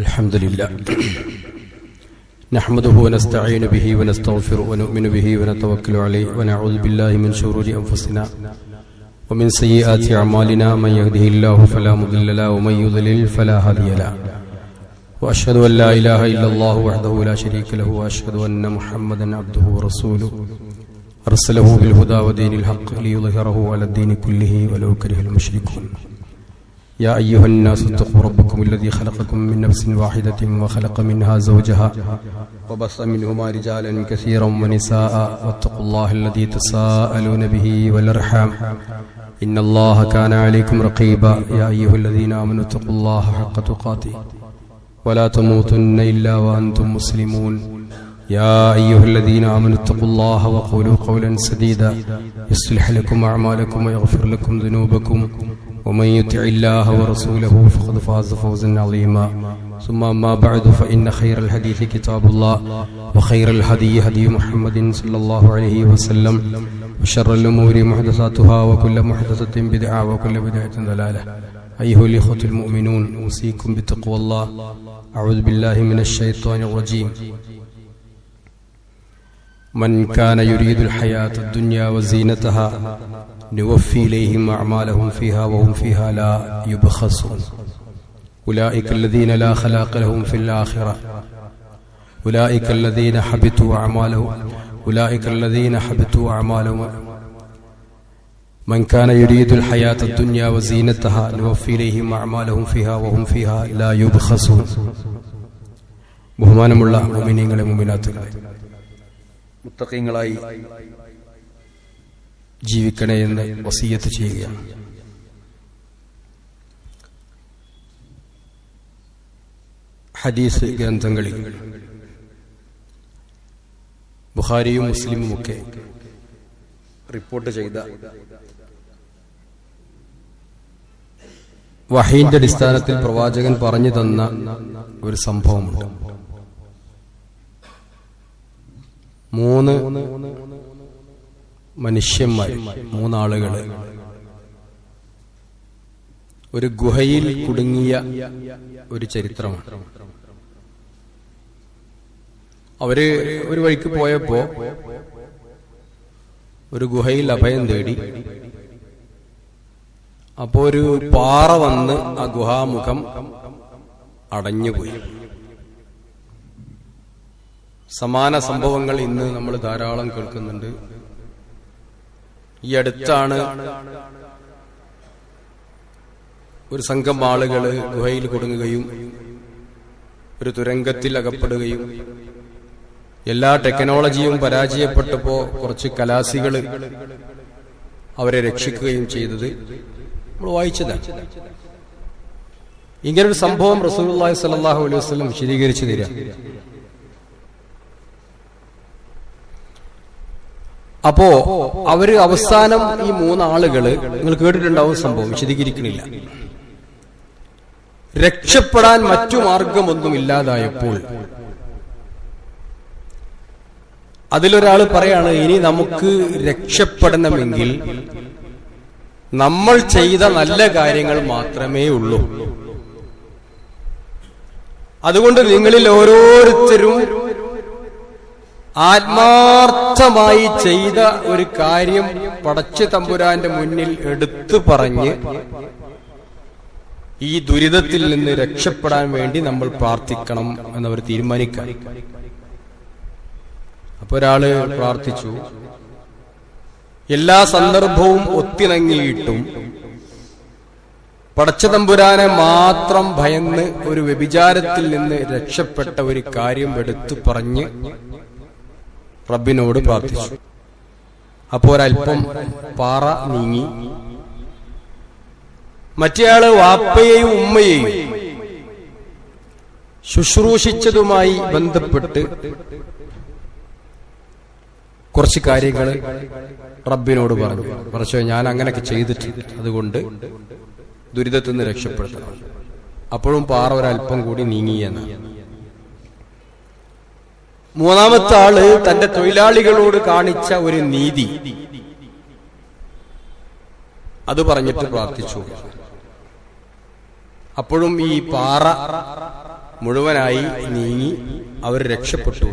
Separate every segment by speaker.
Speaker 1: الحمد لله نحمده ونستعين به ونستغفره ونؤمن به ونتوكل عليه ونعوذ بالله من شرور أنفسنا ومن سيئات أعمالنا من يهده الله فلا مضل له ومن يضلل فلا هادي له وأشهد أن لا إله إلا الله وحده لا شريك له وأشهد أن محمدا عبده ورسوله أرسله بالهدى ودين الحق ليظهره على الدين كله ولو كره المشركون يا أيها الناس اتقوا ربكم الذي خلقكم من نفس واحدة وخلق منها زوجها وبث منهما رجالا كثيرا ونساء واتقوا الله الذي تساءلون به والأرحام إن الله كان عليكم رقيبا يا أيها الذين آمنوا اتقوا الله حق تقاته ولا تموتن إلا وأنتم مسلمون يا أيها الذين آمنوا اتقوا الله وقولوا قولا سديدا يصلح لكم أعمالكم ويغفر لكم ذنوبكم ومن يطع الله ورسوله فقد فاز فوزا عظيما ثم أما بعد فإن خير الحديث كتاب الله وخير الهدي هدي محمد صلى الله عليه وسلم وشر الأمور محدثاتها وكل محدثة بدعة وكل بدعة ضلالة أيها الإخوة المؤمنون أوصيكم بتقوى الله أعوذ بالله من الشيطان الرجيم من كان يريد الحياة الدنيا وزينتها نوفي إليهم أعمالهم فيها وهم فيها لا يبخسون أولئك الذين لا خلاق لهم في الآخرة أولئك الذين حبطوا أعمالهم من كان يريد الحياة الدنيا وزينتها نوفي إليهم أعمالهم فيها وهم فيها لا يبخسون ബഹുമാനമുള്ള മുഅ്മിനീങ്ങളെ മുഅ്മിനാത്തുകളെ മുത്തഖീങ്ങളായി ജീവിക്കണേ എന്ന് വസിയത്ത് ചെയ്യുകയാണ്. ഹദീസ് ഗ്രന്ഥങ്ങളിൽ ബുഖാരിയും മുസ്ലിമുമൊക്കെ റിപ്പോർട്ട് ചെയ്ത വഹീന്റെ അടിസ്ഥാനത്തിൽ പ്രവാചകൻ പറഞ്ഞു തന്ന ഒരു സംഭവമുണ്ട്. 3 മനുഷ്യന്മാർ, 3 ആളുകള് ഒരു ഗുഹയിൽ കുടുങ്ങിയ ഒരു ചരിത്രമാണ്. അവര് ഒരു വഴിക്ക് പോയപ്പോ ഒരു ഗുഹയിൽ അഭയം തേടി. അപ്പോ ഒരു പാറ വന്ന് ആ ഗുഹാമുഖം അടഞ്ഞുപോയി. സമാന സംഭവങ്ങൾ ഇന്ന് നമ്മൾ ധാരാളം കേൾക്കുന്നുണ്ട്. ഈ അടുത്താണ് ഒരു സംഘം ആളുകള് ഗുഹയിൽ കുടുങ്ങുകയും ഒരു തുരങ്കത്തിൽ അകപ്പെടുകയും എല്ലാ ടെക്നോളജിയും പരാജയപ്പെട്ടപ്പോ കുറച്ച് കലാസികള് അവരെ രക്ഷിക്കുകയും ചെയ്തത് നമ്മൾ വായിച്ചതാണ്. ഇങ്ങനൊരു സംഭവം റസൂലുള്ളാഹി സ്വല്ലല്ലാഹു അലൈഹി വസല്ലം വിശദീകരിച്ചു തരാം. അപ്പോ അവര് അവസാനം ഈ 3 ആളുകള്, നിങ്ങൾ കേട്ടിട്ടുണ്ടാവും സംഭവം, വിശദീകരിക്കണില്ല, രക്ഷപ്പെടാൻ മറ്റു മാർഗമൊന്നും ഇല്ലാതായപ്പോൾ അതിലൊരാള് പറയാണ്, ഇനി നമുക്ക് രക്ഷപ്പെടണമെങ്കിൽ നമ്മൾ ചെയ്ത നല്ല കാര്യങ്ങൾ മാത്രമേ ഉള്ളൂ. അതുകൊണ്ട് നിങ്ങളിൽ ഓരോരുത്തരും ആത്മാർത്ഥമായി ചെയ്ത ഒരു കാര്യം പടച്ച തമ്പുരാന്റെ മുന്നിൽ എടുത്തു പറഞ്ഞ് ഈ ദുരിതത്തിൽ നിന്ന് രക്ഷപ്പെടാൻ വേണ്ടി നമ്മൾ പ്രാർത്ഥിക്കണം എന്നവർ തീരുമാനിക്കാൻ. അപ്പൊ ഒരാള് പ്രാർത്ഥിച്ചു. എല്ലാ സന്ദർഭവും ഒത്തിണങ്ങിയിട്ടും പടച്ച തമ്പുരാനെ മാത്രം ഭയന്ന് ഒരു വ്യഭിചാരത്തിൽ നിന്ന് രക്ഷപ്പെട്ട ഒരു കാര്യം എടുത്തു പറഞ്ഞ് റബ്ബിനോട് പ്രാർത്ഥിച്ചു. അപ്പോ ഒരൽപ്പം പാറ നീങ്ങി. മറ്റേയാള് വാപ്പയെയും ഉമ്മയെയും ശുശ്രൂഷിച്ചതുമായി ബന്ധപ്പെട്ട് കുറച്ച് കാര്യങ്ങൾ റബ്ബിനോട് പറഞ്ഞു. ഞാൻ അങ്ങനെയൊക്കെ ചെയ്തിട്ടുണ്ട്, അതുകൊണ്ട് ദുരിതത്തിൽ നിന്ന് രക്ഷപ്പെടുത്തണം. അപ്പോഴും പാറ ഒരൽപ്പം കൂടി നീങ്ങിയെന്ന്. 3ാമത്തെ ആള് തന്റെ തൊഴിലാളികളോട് കാണിച്ച ഒരു നീതി അത് പറഞ്ഞിട്ട് പ്രാർത്ഥിച്ചു. അപ്പോഴും ഈ പാറ മുഴുവനായി നീങ്ങി അവർ രക്ഷപ്പെട്ടു.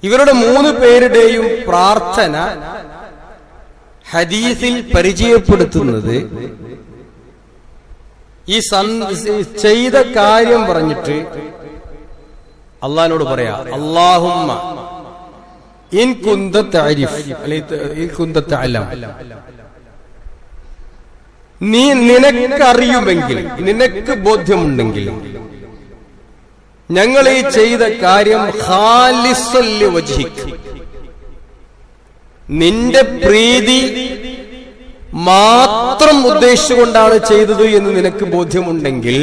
Speaker 1: ഇവരുടെ 3 പേരുടെയും പ്രാർത്ഥന ഹദീസിൽ പരിചയപ്പെടുത്തുന്നത് ഈ ചെയ്ത കാര്യം പറഞ്ഞിട്ട് അള്ളാഹിനോട് പറയാ, അല്ലാഹുമ്മ ഇൻ കുന്ത തഅരിഫ് ഇൻ കുന്ത തഅലം, നീ നിനക്കറിയുമെങ്കിൽ, നിനക്ക് ബോധ്യമുണ്ടെങ്കിൽ ഞങ്ങൾ ഈ ചെയ്ത കാര്യം ഖാലിസൻ ലിവജ്ഹിക്, നിന്റെ പ്രീതി മാത്രം ഉദ്ദേശിച്ചുകൊണ്ടാണ് ചെയ്തത് എന്ന് നിനക്ക് ബോധ്യമുണ്ടെങ്കിൽ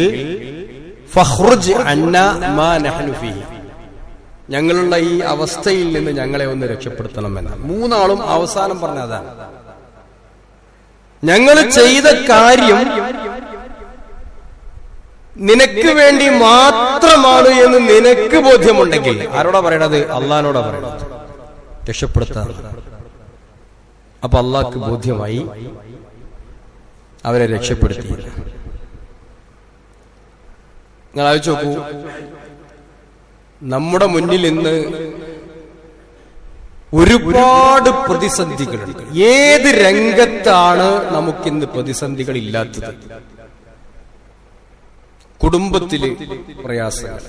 Speaker 1: ഫഖ്റുജ് അന്നാ മാ നഹ്നു ഫീഹി, ഞങ്ങളുള്ള ഈ അവസ്ഥയിൽ നിന്ന് ഞങ്ങളെ ഒന്ന് രക്ഷപ്പെടുത്തണമെന്ന്. 3 ആളും അവസാനം പറഞ്ഞതാണ്, ഞങ്ങൾ ചെയ്ത കാര്യം നിനക്ക് വേണ്ടി മാത്രമാണ് എന്ന് നിനക്ക് ബോധ്യമുണ്ടെങ്കിൽ. ആരോടാ പറയണത്? അള്ളാഹിനോടാ പറയണത്, രക്ഷപ്പെടുത്താൻ. അപ്പൊ അള്ളാഹ്ക്ക് ബോധ്യമായി, അവരെ രക്ഷപ്പെടുത്തി. നിങ്ങൾ ആലോചിച്ച് നോക്കൂ, നമ്മുടെ മുന്നിൽ ഇന്ന് ഒരുപാട് പ്രതിസന്ധികളുണ്ട്. ഏത് രംഗത്താണ് നമുക്കിന്ന് പ്രതിസന്ധികൾ ഇല്ലാത്തത്? കുടുംബത്തില് പ്രയാസങ്ങൾ,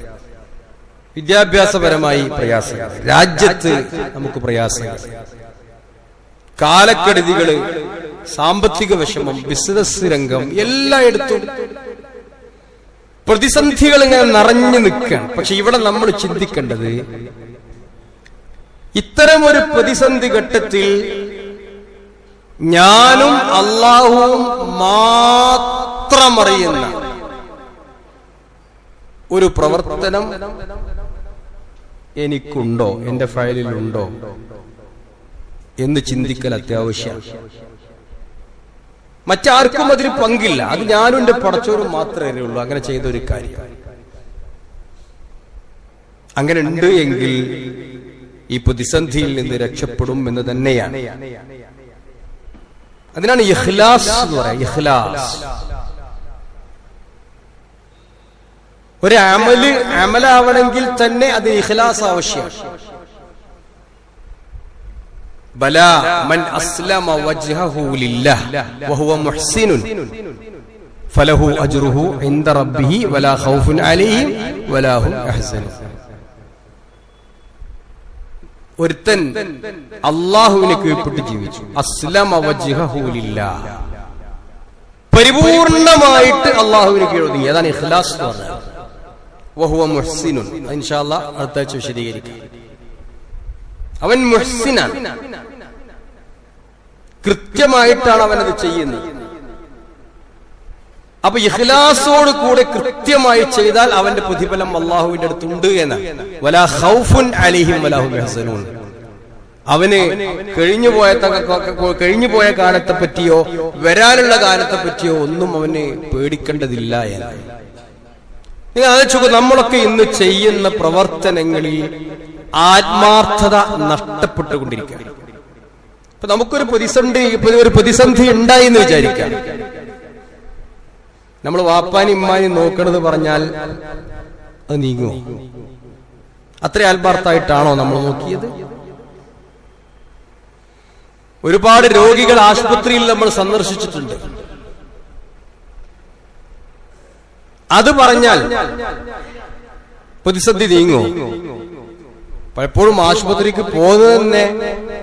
Speaker 1: വിദ്യാഭ്യാസപരമായി പ്രയാസങ്ങൾ, രാജ്യത്ത് നമുക്ക് പ്രയാസങ്ങൾ, കാലക്കെടുതികള്, സാമ്പത്തിക വിഷമം, ബിസിനസ് രംഗം, എല്ലായിടത്തും പ്രതിസന്ധികൾ ഇങ്ങനെ നിറഞ്ഞു നിൽക്കുകയാണ്. പക്ഷെ ഇവിടെ നമ്മൾ ചിന്തിക്കേണ്ടത്, ഇത്തരം ഒരു പ്രതിസന്ധി ഘട്ടത്തിൽ ഞാനും അള്ളാഹുവും മാത്രം അറിയുന്ന ഒരു പ്രവർത്തനം എനിക്കുണ്ടോ, എന്റെ ഫയലിലുണ്ടോ എന്ന് ചിന്തിക്കൽ അത്യാവശ്യമാണ്. മറ്റാർക്കും അതിൽ പങ്കില്ല. അത് ഞാനും എന്റെ പടച്ചോറും മാത്രമേ ഉള്ളൂ അങ്ങനെ ചെയ്ത ഒരു കാര്യം. അങ്ങനെ ഉണ്ട് എങ്കിൽ ഈ പ്രതിസന്ധിയിൽ നിന്ന് രക്ഷപ്പെടും എന്ന് തന്നെയാണ്. അതിനാണ് ഇഖ്ലാസ് എന്ന് പറയുക. ഇഖ്ലാസ് ഒരു അമലാവണമെങ്കിൽ തന്നെ അത് ഇഖ്ലാസ് ആവശ്യമാണ്. ബലാ മൻ അസ്ലമ വജ്ഹഹു ലില്ലാഹ് വഹുവ മുഹ്സിനുൻ ഫലഹു അജ്റുഹു ഇൻദ റബ്ബിഹി വലാ ഖൗഫുൻ അലൈഹിം വലാ ഹും യഹ്സനൂൻ. ഒരുത്തൻ അല്ലാഹുവിനെ കീഴ്പ്പെട്ട് ജീവിച്ചു, അസ്ലമ വജ്ഹഹു ലില്ലാഹ്, പരിപൂർണമായിട്ട് അല്ലാഹുവിനെ കീഴൊതുങ്ങി. അതാണ് ഇഖ്ലാസ് എന്ന് പറഞ്ഞത്. വഹുവ മുഹ്സിനുൻ, ഇൻഷാ അല്ലാഹ് അടുത്ത ആഴ്ച വിശദീകരിക്കാം. അവൻ മുഹ്സിനാണ്, കൃത്യമായിട്ടാണ് അവനത് ചെയ്യുന്നത്. അപ്പൊ ഇഖ്ലാസോട് കൂടെ കൃത്യമായി ചെയ്താൽ അവന്റെ പ്രതിഫലം അള്ളാഹുവിന്റെ അടുത്തുണ്ട് എന്ന്. വലാ ഖൗഫുൻ അലൈഹിം വലാ ഹും യഹ്സനൂൻ. അവന് കഴിഞ്ഞുപോയ കാലത്തെ പറ്റിയോ വരാനുള്ള കാലത്തെ പറ്റിയോ ഒന്നും അവന് പേടിക്കേണ്ടതില്ല എന്ന്. നിങ്ങൾ ആലോചിച്ചു, നമ്മളൊക്കെ ഇന്ന് ചെയ്യുന്ന പ്രവർത്തനങ്ങളിൽ ആത്മാർത്ഥത നഷ്ടപ്പെട്ടുകൊണ്ടിരിക്കുകയാണ്. ഇപ്പൊ നമുക്കൊരു പ്രതിസന്ധി ഉണ്ടായി എന്ന് വിചാരിക്കാം. നമ്മൾ വാപ്പാനും ഇമ്മാനും നോക്കണത് പറഞ്ഞാൽ അത് നീങ്ങുമോ? അത്ര ആത്മാർത്ഥമായിട്ടാണോ നമ്മൾ നോക്കിയത്? ഒരുപാട് രോഗികൾ ആശുപത്രിയിൽ നമ്മൾ സന്ദർശിച്ചിട്ടുണ്ട്. അത് പറഞ്ഞാൽ പ്രതിസന്ധി നീങ്ങോ? പലപ്പോഴും ആശുപത്രിക്ക് പോകുന്നത് തന്നെ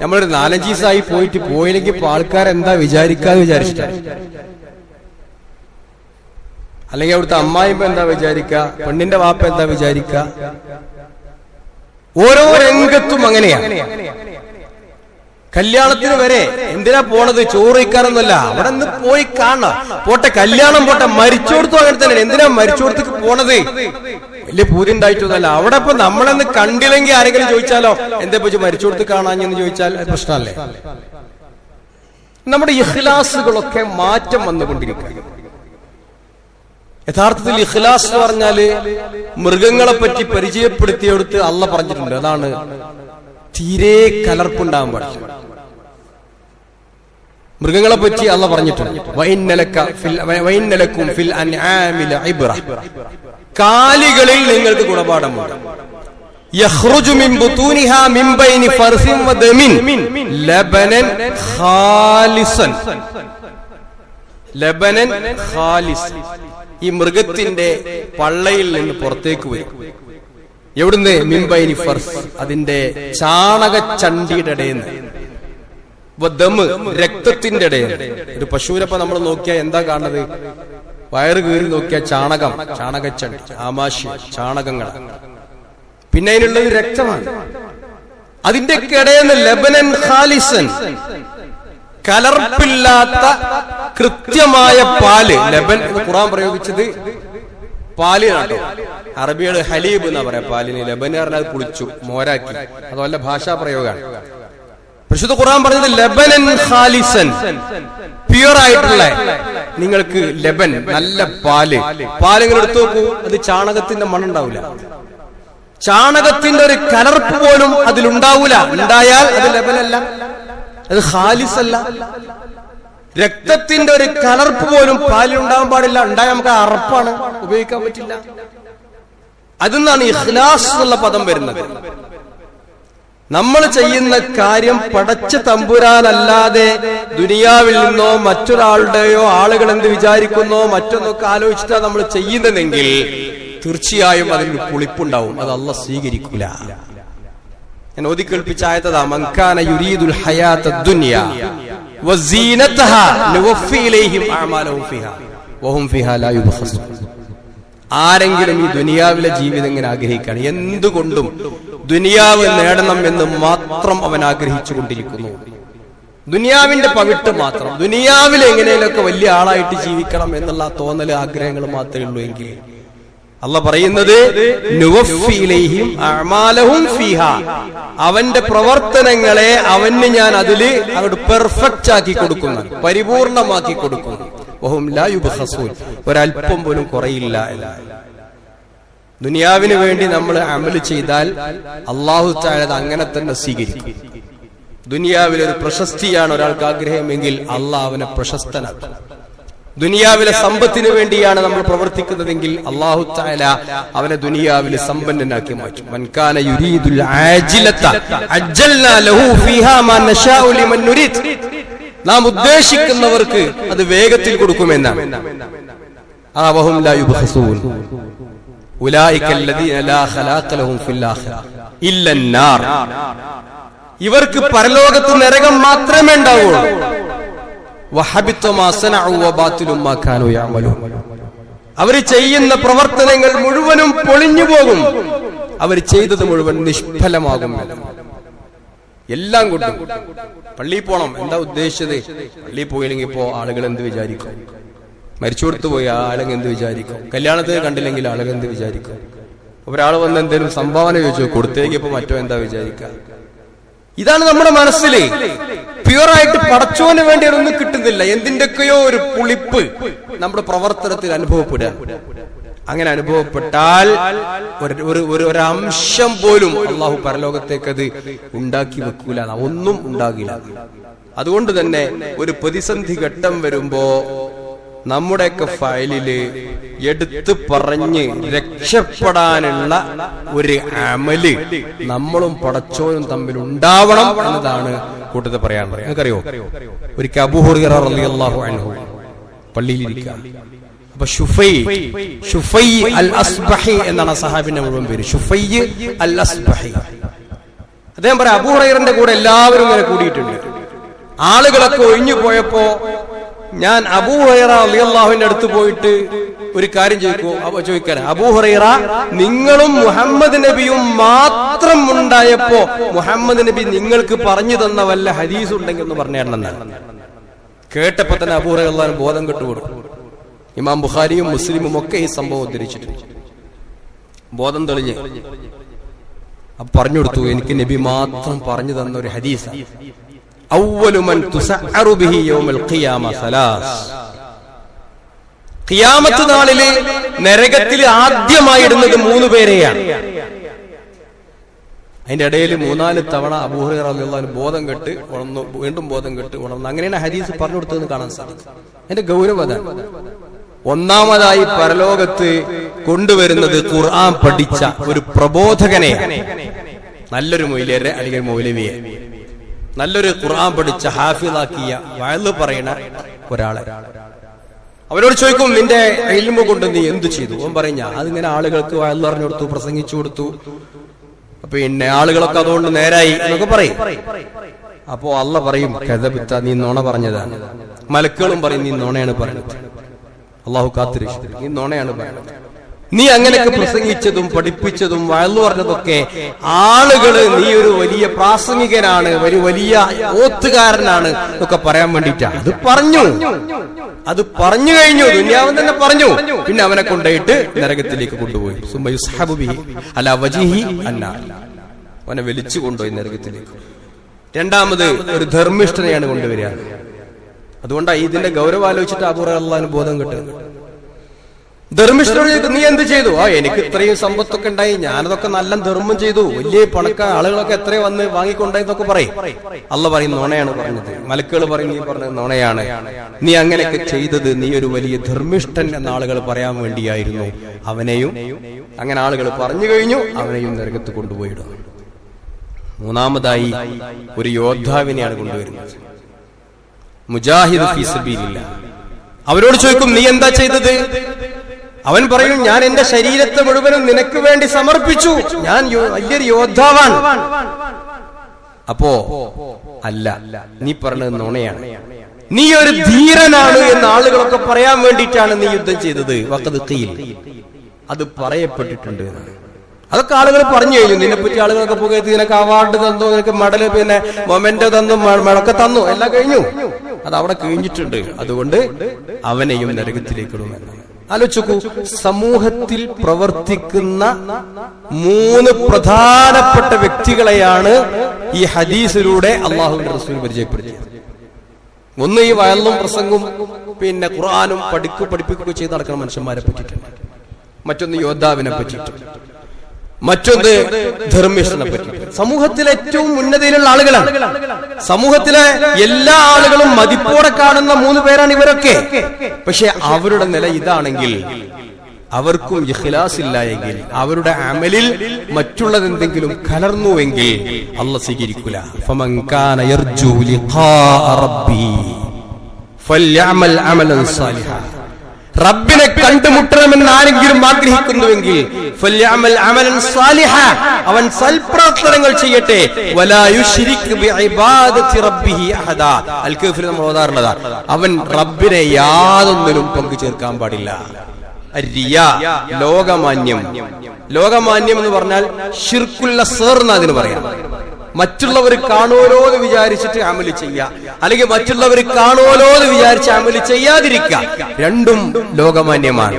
Speaker 1: നമ്മളൊരു 4-5 ദിവസമായി പോയില്ലെങ്കിൽ ഇപ്പൊ ആൾക്കാരെന്താ വിചാരിക്കാന്ന് വിചാരിച്ചിട്ടാണ്. അല്ലെങ്കിൽ അവിടുത്തെ അമ്മായിമ്മ എന്താ വിചാരിക്കുക, പെണ്ണിന്റെ വാപ്പ എന്താ വിചാരിക്കുക. ഓരോ രംഗത്തും അങ്ങനെയാണ്. കല്യാണത്തിന് വരെ എന്തിനാ പോണത്? ചോറ് വയ്ക്കാനൊന്നുമല്ല, അവിടെ നിന്ന് പോയി കാണാം. പോട്ടെ, കല്യാണം പോട്ടെ, മരിച്ചോടത്തും അങ്ങനെ തന്നെ. എന്തിനാ മരിച്ചോടത്തേക്ക് പോണത്? വലിയ പൂതി ഉണ്ടായിട്ടൊന്നുമല്ല. അവിടെ ഇപ്പൊ നമ്മളെന്ന് കണ്ടില്ലെങ്കിൽ ആരെങ്കിലും ചോദിച്ചാലോ എന്താ പോയി മരിച്ചോടത്ത് കാണാഞ്ഞെന്ന് ചോദിച്ചാൽ പ്രശ്നമല്ലേ? നമ്മുടെ ഇഖ്ലാസുകളൊക്കെ മാറ്റം വന്നുകൊണ്ടിരിക്കുക. യഥാർത്ഥത്തിൽ ഇഖ്ലാസ് എന്ന് പറഞ്ഞാല് മൃഗങ്ങളെ പറ്റി പരിചയപ്പെടുത്തിയെടുത്ത് അള്ള പറഞ്ഞിട്ടുണ്ട്. അതാണ് തീരെ കലർപ്പുണ്ടാകാൻ പാടില്ല. മൃഗങ്ങളെ പറ്റി അള്ളാഹ് പറഞ്ഞിട്ടുണ്ട്, വഇന്നലക്കും ഫിൽ അൻആമി ലഇബ്റ, കാലികളിൽ നിങ്ങൾക്ക് ഗുണപാഠമുണ്ട്. യഖ്റുജു മിൻ ബുതൂനിഹാ മിൻ ബൈനി ഫർസിൻ വദമിൻ ലബനൻ ഖാലിസൻ. ലബനൻ ഖാലിസ്, ഈ മൃഗത്തിന്റെ പള്ളയിൽ നിന്ന് പുറത്തേക്ക് വരും. എവിടുന്ന്? മിൻ ബൈനി ഫർസ്, അതിന്റെ ചാണകച്ചണ്ടിയുടെ ഇടയിന്ന്. ദമ്, രക്തത്തിന്റെ ഇടയിൽ. ഒരു പശുവിനപ്പം നമ്മൾ നോക്കിയാൽ എന്താ കാണുന്നത്? വയറ് കീറി നോക്കിയാൽ ചാണകം, ചാണകച്ചണ്ടി, ആമാശയം, ചാണകങ്ങൾ. പിന്നെ അതിനുള്ളത് രക്തമാണ്. അതിന്റെ ഇടയിൽ ലബനൻ ഖാലിസൻ, കലർപ്പില്ലാത്ത കൃത്യമായ പാല്. ലബൻ എന്ന് ഖുർആൻ പ്രയോഗിച്ചത് പാലിനാട്ടോ. അറബികൾ ഹലീബ് എന്നാ പറയാ പാലിന്. ലബൻ പറഞ്ഞാൽ അത് പുളിച്ചു, മോരാക്കി. അതുപോലെ ഭാഷാ പ്രയോഗമാണ്. പരിശുദ്ധ ഖുർആൻ പറഞ്ഞത് ലബനൻ ഖാലിസൻ, പ്യൂർ ആയിട്ടുള്ള നിങ്ങൾക്ക് ലബൻ, നല്ല പാല്. പാലിങ്ങനെ എടുത്തു നോക്കൂ, അത് ചാണകത്തിന്റെ മണ്ണുണ്ടാവില്ല. ചാണകത്തിന്റെ ഒരു കലർപ്പ് പോലും അതിലുണ്ടാവൂല. ഉണ്ടായാൽ അത് ലബനല്ല, അത് ഖാലിസ് അല്ല. രക്തത്തിന്റെ ഒരു കലർപ്പ് പോലും പാലിൽ ഉണ്ടാവാൻ പാടില്ല. ഉണ്ടായാൽ നമുക്ക് അറപ്പാണ്, ഉപയോഗിക്കാൻ പറ്റില്ല. അതിന്നാണ് ഇഖ്ലാസ് എന്നുള്ള പദം വരുന്നത്. നമ്മൾ ചെയ്യുന്ന കാര്യം പടച്ച തമ്പുരാനല്ലാതെ ദുനിയാവിൽ നിന്നോ മറ്റൊരാളുടെയോ ആളുകൾ എന്ത് വിചാരിക്കുന്നോ മറ്റൊന്നൊക്കെ ആലോചിച്ചിട്ടാ നമ്മൾ ചെയ്യുന്നതെങ്കിൽ തീർച്ചയായും അതിന് പുളിപ്പുണ്ടാവും. അത് അല്ലാഹ് സ്വീകരിക്കൂല. ഞാൻ ഓതി കേൾപ്പിച്ച ആയത്തതാ, മൻകാന യുരീദുൽ ഹയാത്ത ദുനിയ വസീനതഹാ നുവഫി ഇലൈഹിം അഅമാലഹും ഫിഹാ വഹും ഫിഹാ ലാ യുബ്ഖസൂൻ. ആരെങ്കിലും ഈ ദുനിയാവിലെ ജീവിതം ഇങ്ങനെ ആഗ്രഹിക്കുകയാണ്, എന്തുകൊണ്ടും ദുനിയാവ് നേടണം എന്ന് മാത്രം അവൻ ആഗ്രഹിച്ചു കൊണ്ടിരിക്കുന്നു. ദുനിയാവിന്റെ പവിട്ട് മാത്രം, ദുനിയാവിൽ എങ്ങനെയൊക്കെ വലിയ ആളായിട്ട് ജീവിക്കണം എന്നുള്ള തോന്നൽ, ആഗ്രഹങ്ങൾ മാത്രമേ ഉള്ളൂ എങ്കിൽ അല്ലാഹ് പറയുന്നത് നുവഫി ഇലൈഹിം അഅമാലഹും ഫീഹാ, അവന്റെ പ്രവർത്തനങ്ങളെ അവന് ഞാൻ അതില് അങ്ങോട്ട് പെർഫെക്റ്റ് ആക്കി കൊടുക്കുന്നു, പരിപൂർണമാക്കി കൊടുക്കുന്നു. വഹും ലാ യുബ്ഖസൂൻ, ഒരല്പം പോലും കുറയില്ല. ദുനിയാവിന് വേണ്ടി നമ്മൾ അമൽ ചെയ്താൽ അല്ലാഹു തആല അങ്ങനെ തന്നെ സ്വീകരിക്കും. ദുനിയാവിലെ ഒരു പ്രശസ്തിയാണ് ഒരാൾക്ക് ആഗ്രഹമെങ്കിൽ അല്ലാഹ് അവനെ പ്രശസ്തനാക്കും. ദുനിയാവിലെ സമ്പത്തിന് വേണ്ടിയാണ് നമ്മൾ പ്രവർത്തിക്കുന്നതെങ്കിൽ അല്ലാഹു തആല അവനെ ദുനിയാവിൽ സമ്പന്നനാക്കി മാറ്റും. മൻ കാന യുരീദുൽ ആജിലത അജ്ജൽനാ ലഹു ഫീഹാ മാ നശാഉ ലിമൻ നുരീദ്, നാം ഉദ്ദേശിക്കുന്നവർക്ക് അത് വേഗത്തിൽ കൊടുക്കുമെന്നാണ്. വഹും ലാ യുബ്ഖസൂൻ ഉലൈക അല്ലദീന ലാ ഖലാഖ ലഹും ഫിൽ ആഖിറ ഇല്ല അന്നാർ, ഇവർക്ക് പരലോകത്ത് നരകം മാത്രമേ ഉണ്ടാവുള്ളൂ. വഹബിത മാ സനഉ വബാതിലു മാ കാനൂ യഅമലൂൻ, അവർ ചെയ്യുന്ന പ്രവർത്തനങ്ങൾ മുഴുവനും പൊളിഞ്ഞു പോകും, അവർ ചെയ്തത് മുഴുവൻ നിഷ്ഫലമാകും. എല്ലാം കൊണ്ടും പള്ളിയിൽ പോണം, എന്താ ഉദ്ദേശിച്ചത്? പള്ളിയിൽ പോയില്ലെങ്കിൽ ഇപ്പോ ആളുകൾ എന്ത് വിചാരിക്കും? മരിച്ചു കൊടുത്തു പോയി ആളുകൾ എന്ത് വിചാരിക്കും? കല്യാണത്തിന് കണ്ടില്ലെങ്കിൽ ആളുകൾ എന്ത് വിചാരിക്കും? ഒരാൾ വന്ന് എന്തെങ്കിലും സംഭാവന ചോദിച്ചു കൊടുത്തേക്കിപ്പോ മറ്റോ എന്താ വിചാരിക്കുക? ഇതാണ് നമ്മുടെ മനസ്സിൽ. പ്യുവറായിട്ട് പടച്ചോന് വേണ്ടി ഒന്നും കിട്ടുന്നില്ല, എന്തിന്റെയൊക്കെയോ ഒരു പുളിപ്പ് നമ്മുടെ പ്രവർത്തനത്തിൽ അനുഭവപ്പെടുക. അങ്ങനെ അനുഭവപ്പെട്ടാൽ ഒരു അംശം പോലും അള്ളാഹു പരലോകത്തേക്ക് അത് ഉണ്ടാക്കി വെക്കൂല, ഒന്നും ഉണ്ടാകില്ല. അതുകൊണ്ട് തന്നെ ഒരു പ്രതിസന്ധി ഘട്ടം വരുമ്പോ നമ്മുടെയൊക്കെ ഫയലില് എടുത്തു പറഞ്ഞ് രക്ഷപ്പെടാനുള്ള ഒരു അമല് നമ്മളും പടച്ചോനും തമ്മിൽ ഉണ്ടാവണം എന്നതാണ് കൂട്ടത്തിൽ പറയാനുള്ളത്. നിങ്ങൾക്കറിയോ, ഒരിക്കൽ അബൂ ഹുറൈറ റളിയല്ലാഹു അൻഹു പള്ളിയിലിരിക്കുക. അപ്പൊ ഷുഫൈ അൽ അസ്ബഹി എന്നാണ് സഹാബിന്റെ മുഴുവൻ പേര്. ഷുഫൈ അൽ അസ്ബഹി. അദ്ദേഹം പറയാം, അബൂ ഹുറൈറന്റെ കൂടെ എല്ലാവരും ഇങ്ങനെ കൂടിയിട്ടുണ്ട്. ആളുകളൊക്കെ ഒഴിഞ്ഞു പോയപ്പോ ഞാൻ അബൂ ഹുറൈറ റളിയല്ലാഹുവിന്റെ അടുത്ത് പോയിട്ട് ഒരു കാര്യം ചോദിക്കാൻ, അബൂ ഹുറൈറ, നിങ്ങളും മുഹമ്മദ് നബിയും മാത്രം ഉണ്ടായപ്പോ മുഹമ്മദ് നബി നിങ്ങൾക്ക് പറഞ്ഞു തന്ന വല്ല ഹദീസ് ഉണ്ടെങ്കിൽ ഒന്ന് പറഞ്ഞു തരണമെന്നാണ്. കേട്ടപ്പോ തന്നെ അബൂ ഹുറൈറ റളിയല്ലാഹു ബോധം കെട്ടുകൊടുക്കും. ഇമാം ബുഖാരിയും മുസ്ലിമും ഒക്കെ ഈ സംഭവം ഉദ്ധരിച്ചിട്ടുണ്ട്. ബോധം തെളിഞ്ഞ് അപ്പൊ പറഞ്ഞു കൊടുത്തു, എനിക്ക് നബി മാത്രം പറഞ്ഞു തന്ന ഒരു ഹദീസ്, അവ്വലു മൻ തുസഅറു ബിഹി യൗമൽ ഖിയാമ സലാസ്, ഖിയാമത്ത് നാളില് നരകത്തിൽ ആദ്യമായി ഇടുന്നത് 3 പേരെയാണ്. അതിന്റെ ഇടയിൽ 3-4 തവണ അബൂ ഹുറൈറ റളിയല്ലാഹു അൻഹു ബോധം കെട്ട് ഉണർന്നു, വീണ്ടും ബോധം കെട്ട് ഉണർന്നു. അങ്ങനെയാണ് ഹദീസ് പറഞ്ഞു കൊടുത്തതെന്ന് കാണാൻ സാധിക്കും. അതിന്റെ ഗൗരവത ഒന്നാമതായി പരലോകത്ത് കൊണ്ടുവരുന്നത് ഖുർആൻ പഠിച്ച ഒരു പ്രബോധകനെ, നല്ലൊരു മൊയ്ലിയരെ അല്ലെങ്കിൽ മൗലവിയെ, നല്ലൊരു ഖുർആൻ പഠിച്ച ഹാഫിളാക്കിയ വഅള് പറയുന്ന ഒരാളെ. അവരോട് ചോദിക്കും, നിന്റെ ഇൽമു കൊണ്ട് നീ എന്ത് ചെയ്തു? അവൻ പറയും, അതിങ്ങനെ ആളുകൾക്ക് വഅള് പറഞ്ഞു കൊടുത്തു, പ്രസംഗിച്ചു കൊടുത്തു, പിന്നെ ആളുകളൊക്കെ അതുകൊണ്ട് നേരായി എന്നൊക്കെ പറയും. അപ്പോ അള്ളാഹ് പറയും, കദബത, നീ നുണ പറഞ്ഞതാണ്. മലക്കുകളും പറയും, നീ നുണയാണ് പറഞ്ഞത്. അള്ളാഹു കാത്തിരക്ഷിക്കും, നീ നുണയാണ് പറഞ്ഞത്. നീ അങ്ങനെയൊക്കെ പ്രസംഗിച്ചതും പഠിപ്പിച്ചതും വഅള് പറഞ്ഞതൊക്കെ ആളുകള് നീ ഒരു വലിയ പ്രാസംഗികനാണ്, ഒരു വലിയ ഓത്തുകാരനാണ് എന്നൊക്കെ പറയാൻ വേണ്ടിയിട്ടാ. അത് പറഞ്ഞു കഴിഞ്ഞു, ദുനിയാവൻ തന്നെ പറഞ്ഞു. പിന്നെ അവനെ കൊണ്ടുപോയിട്ട് നരകത്തിലേക്ക് കൊണ്ടുപോയി. സുമ്മ യുസ്ഹബു ബിഹി അലാ വജ്ഹിഹി അന്നാർ, അവനെ വലിച്ചു കൊണ്ടുപോയി നരകത്തിലേക്ക്. രണ്ടാമത് ഒരു ധർമ്മിഷ്ഠനെയാണ് കൊണ്ടുവരിക. അതുകൊണ്ടാണ് ഇതിന്റെ ഗൗരവം ആലോചിച്ചിട്ട് അബൂ ഹുറൈറ റളിയല്ലാഹു അൻഹു ബോധം കിട്ടുന്നത്. ധർമ്മിഷ്ഠനോട് നീ എന്ത് ചെയ്തു? എനിക്ക് ഇത്രയും സമ്പത്തൊക്കെ ഉണ്ടായി, ഞാനതൊക്കെ നല്ല ധർമ്മം ചെയ്തു, വലിയ പണക്കാർ ആളുകളൊക്കെ എത്രയോ വന്ന് വാങ്ങിക്കൊണ്ടായെന്നൊക്കെ പറയും. അള്ളാഹ് പറയും, നുണയാണ് പറഞ്ഞത്. മലക്കുകൾ പറയും, നീ പറഞ്ഞത് നുണയാണ്. നീ അങ്ങനെയൊക്കെ ചെയ്തത് നീ ഒരു വലിയ ധർമ്മിഷ്ഠൻ എന്ന ആളുകൾ പറയാൻ വേണ്ടിയായിരുന്നു. അവനെയും അങ്ങനെ ആളുകൾ പറഞ്ഞു കഴിഞ്ഞു, അവനെയും നരകത്ത് കൊണ്ടുപോയിടും. മൂന്നാമതായി ഒരു യോദ്ധാവിനെയാണ് കൊണ്ടുവരുന്നത്, മുജാഹിദ് ഫീ സബീലില്ലാഹ്. അവരോട് ചോദിക്കും, നീ എന്താ ചെയ്തത്? അവൻ പറയും, ഞാൻ എന്റെ ശരീരത്തെ മുഴുവനും നിനക്ക് വേണ്ടി സമർപ്പിച്ചു, ഞാൻ വലിയൊരു യോദ്ധാവാണ്. അപ്പോ അല്ല, നീ പറഞ്ഞത് നുണയാണ്, നീ ഒരു ധീരനാണ് എന്ന് ആളുകളൊക്കെ പറയാൻ വേണ്ടിയിട്ടാണ് നീ യുദ്ധം ചെയ്തത്. വഖദ് ഖീൽ, അത് പറയപ്പെട്ടിട്ടുണ്ട്. അതൊക്കെ ആളുകൾ പറഞ്ഞു കഴിഞ്ഞു. നിന്നെപ്പറ്റി ആളുകളൊക്കെ പുകഴ്ത്തി, നിനക്ക് അവാർഡ് തന്നു, നിനക്ക് മെഡല്, പിന്നെ മൊമെന്റോ തന്നു, മെഡൊക്കെ തന്നു, എല്ലാം കഴിഞ്ഞു. അത് അവിടെ കഴിഞ്ഞിട്ടുണ്ട്. അതുകൊണ്ട് അവനെയും നരകത്തിലേക്ക് ഇടുമെന്നാണ്. ആലോചിക്കൂ, സമൂഹത്തിൽ പ്രവർത്തിക്കുന്ന 3 പ്രധാനപ്പെട്ട വ്യക്തികളെയാണ് ഈ ഹദീസിലൂടെ അള്ളാഹുവിന്റെ റസൂൽ പരിചയപ്പെടുത്തിയത്. ഒന്ന് ഈ വയലും പ്രസംഗവും പിന്നെ ഖുർആനും പഠിപ്പിക്കുകയും ചെയ്ത് നടക്കുന്ന മനുഷ്യന്മാരെ പറ്റിയിട്ടുണ്ട്. മറ്റൊന്ന് യോദ്ധാവിനെ പറ്റിയിട്ടുണ്ട്. മറ്റൊന്ന് ധർമ്മിഷ്ഠനെ പറ്റി. സമൂഹത്തിലെ ഏറ്റവും ഉന്നതിയിലുള്ള ആളുകളാണ്. സമൂഹത്തിലെ എല്ലാ ആളുകളും മതിപ്പോടെ കാണുന്ന 3 പേരാണ് ഇവരൊക്കെ. പക്ഷെ അവരുടെ നില ഇതാണെങ്കിൽ, അവർക്കും ഇഖ്ലാസ് ഇല്ല എങ്കിൽ, അവരുടെ അമലിൽ മറ്റുള്ളതെന്തെങ്കിലും കലർന്നുവെങ്കിൽ അല്ലാഹ് സ്വീകരിക്കൂല. ഫമൻ കാന യർജു ലിഖാഅ റബ്ബി ഫൽയഅമൽ അമലൻ സാലിഹാ. റബ്ബിനെ കണ്ടുമുട്ടണമെന്ന് ആരെങ്കിലും ആഗ്രഹിക്കുന്നുവെങ്കിൽ അവൻ സൽപ്രവർത്തനങ്ങൾ ചെയ്യട്ടെ. അൽ-കഹ്ഫിൽ നമ്മൾ ഓതാറുള്ളതാണ്. അവൻ റബ്ബിനെ യാതൊന്നിലും പങ്കു ചേർക്കാൻ പാടില്ല. ലോകമാന്യം എന്ന് പറഞ്ഞാൽ ശിർക്കുൽ അസ്ഗർ എന്ന് അതിന് പറയാം. മറ്റുള്ളവർ കാണുമല്ലോ എന്ന് വിചാരിച്ചിട്ട് അമല് ചെയ്യുക, അല്ലെങ്കിൽ മറ്റുള്ളവർ കാണുമല്ലോ എന്ന് വിചാരിച്ച് അമല് ചെയ്യാതിരിക്കുക, രണ്ടും ലോകമാന്യമാണ്.